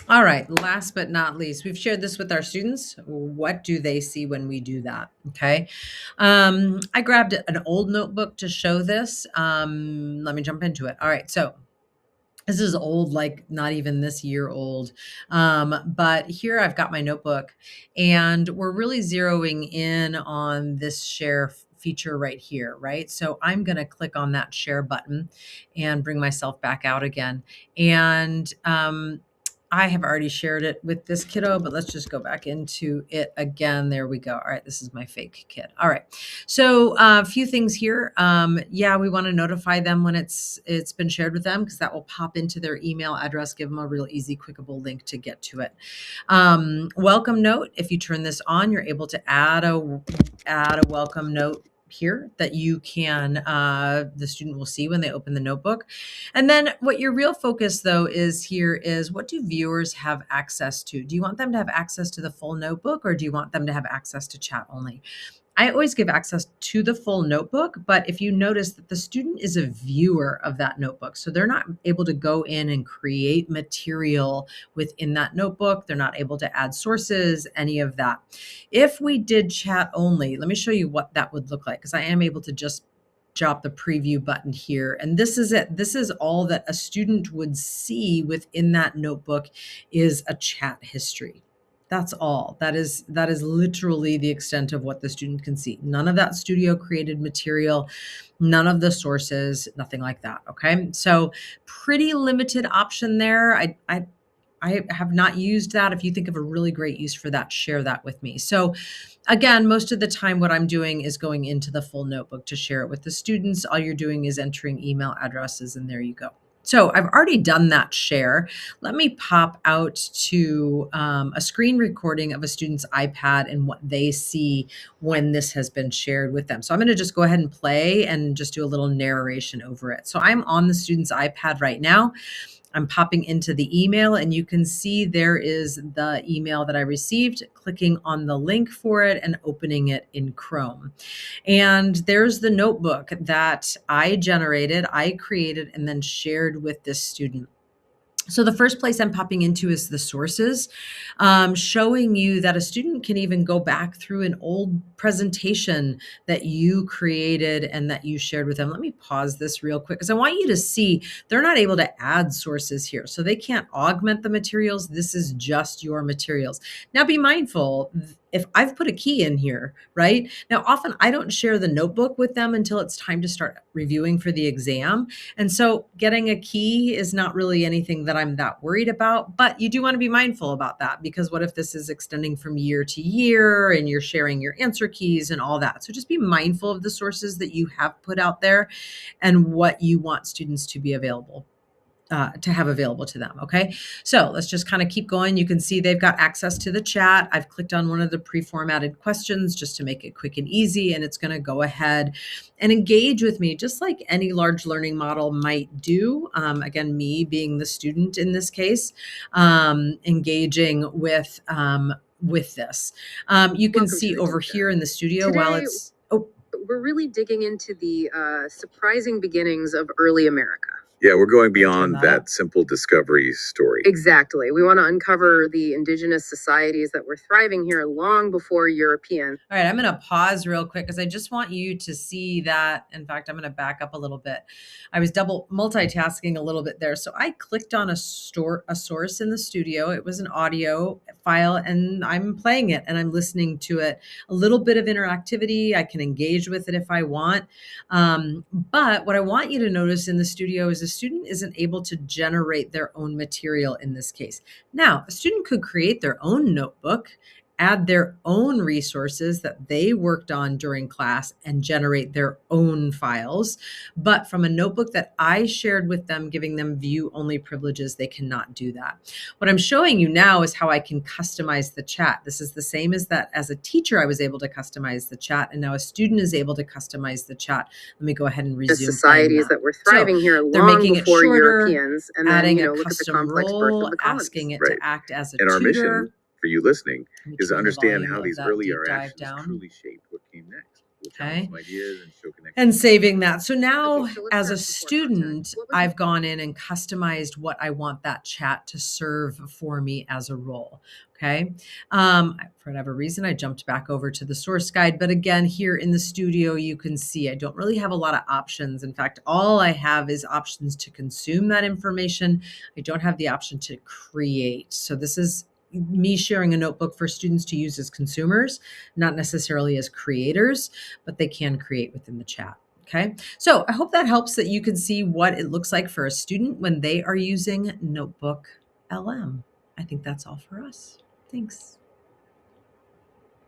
All right, last but not least, we've shared this with our students. What do they see when we do that? Okay. I grabbed an old notebook to show this. Let me jump into it. All right, so this is old, like not even this year old. But here I've got my notebook, and we're really zeroing in on this share feature right here, right? So I'm going to click on that share button and bring myself back out again. And I have already shared it with this kiddo, but let's just go back into it again. There we go. All right, this is my fake kid. All right. So a few things here. Yeah, we want to notify them when it's been shared with them, because that will pop into their email address, give them a real easy, clickable link to get to it. Welcome note. If you turn this on, you're able to add a welcome note here that you can the student will see when they open the notebook. And then what your real focus though is here is, what do viewers have access to? Do you want them to have access to the full notebook, or do you want them to have access to chat only? I always give access to the full notebook, but if you notice that the student is a viewer of that notebook, so they're not able to go in and create material within that notebook, they're not able to add sources, any of that. If we did chat only, let me show you what that would look like, because I am able to just drop the preview button here. And this is it. This is all that a student would see within that notebook, is a chat history. That's all. That is literally the extent of what the student can see. None of that studio created material, none of the sources, nothing like that. Okay. So pretty limited option there. I have not used that. If you think of a really great use for that, share that with me. So again, most of the time what I'm doing is going into the full notebook to share it with the students. All you're doing is entering email addresses, and there you go. So I've already done that share. Let me pop out to a screen recording of a student's iPad and what they see when this has been shared with them. So I'm going to just go ahead and play and just do a little narration over it. So I'm on the student's iPad right now. I'm popping into the email, and you can see there is the email that I received, clicking on the link for it and opening it in Chrome. And there's the notebook that I generated, I created, and then shared with this student. So the first place I'm popping into is the sources, showing you that a student can even go back through an old presentation that you created and that you shared with them. Let me pause this real quick, because I want you to see they're not able to add sources here. So they can't augment the materials. This is just your materials. Now be mindful, if I've put a key in here, right? Now, often I don't share the notebook with them until it's time to start reviewing for the exam. And so getting a key is not really anything that I'm that worried about, but you do want to be mindful about that, because what if this is extending from year to year and you're sharing your answer keys and all that? So just be mindful of the sources that you have put out there and what you want students to be available. To have available to them. Okay. So let's just kind of keep going. You can see they've got access to the chat. I've clicked on one of the pre-formatted questions just to make it quick and easy. And it's going to go ahead and engage with me just like any large learning model might do. Again, me being the student in this case, engaging with this. You can see over here in the studio while it's, we're really digging into the surprising beginnings of early America. Yeah, we're going beyond that simple discovery story. Exactly. We want to uncover the indigenous societies that were thriving here long before Europeans. All right, I'm going to pause real quick because I just want you to see that. In fact, I'm going to back up a little bit. I was double multitasking a little bit there. So I clicked on a source in the studio. It was an audio file, and I'm playing it and I'm listening to it. A little bit of interactivity. I can engage with it if I want. But what I want you to notice in the studio is the student isn't able to generate their own material in this case. Now, a student could create their own notebook, add their own resources that they worked on during class, and generate their own files. But from a notebook that I shared with them, giving them view-only privileges, they cannot do that. What I'm showing you now is how I can customize the chat. This is the same as that as a teacher, I was able to customize the chat, and now a student is able to customize the chat. Let me go ahead and resume. The societies that were thriving here long before Europeans, and adding then, a custom role, asking it to act as a and our tutor. mission for you listening is to understand how these early interactions truly shaped what came next. We'll Okay. Some ideas and show connections. And saving that. So now, Okay, so let's as a start support contact. student, What was I've gone in and customized what I want that chat to serve for me as a role. Okay. For whatever reason, I jumped back over to the source guide. But again, here in the studio, you can see I don't really have a lot of options. In fact, all I have is options to consume that information. I don't have the option to create. So this is me sharing a notebook for students to use as consumers, not necessarily as creators, but they can create within the chat. Okay, so I hope that helps, that you can see what it looks like for a student when they are using Notebook LM. I think that's all for us. Thanks.